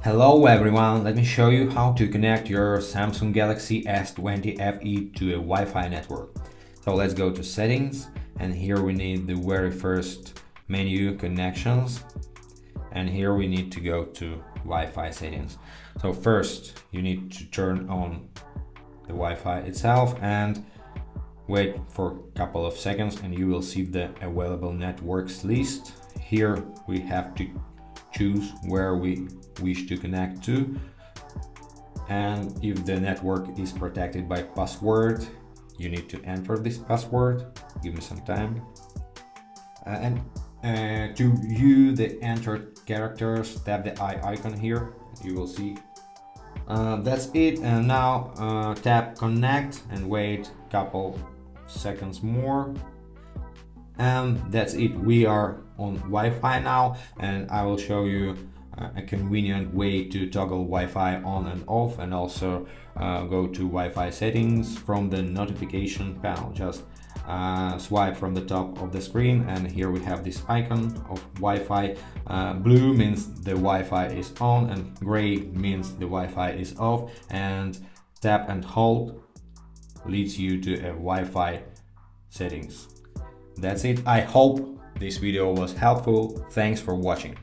Hello everyone, let me show you how to connect your Samsung Galaxy S20 FE to a Wi-Fi network. So let's go to settings, and here we need the very first menu, connections, and here we need to go to Wi-Fi settings. So first you need to turn on the Wi-Fi itself and wait for a couple of seconds and you will see the available networks list. Here we have to choose where we wish to connect to, and if the network is protected by password, you need to enter this password. Give me some time. To view the entered characters, tap the eye icon here. You will see. That's it. And now tap connect and wait a couple seconds more. And that's it. We are on Wi-Fi now, and I will show you a convenient way to toggle Wi-Fi on and off, and also go to Wi-Fi settings from the notification panel. Just swipe from the top of the screen, and here we have this icon of Wi-Fi. Blue means the Wi-Fi is on, and gray means the Wi-Fi is off, and tap and hold leads you to a Wi-Fi settings. That's it. I hope this video was helpful. Thanks for watching.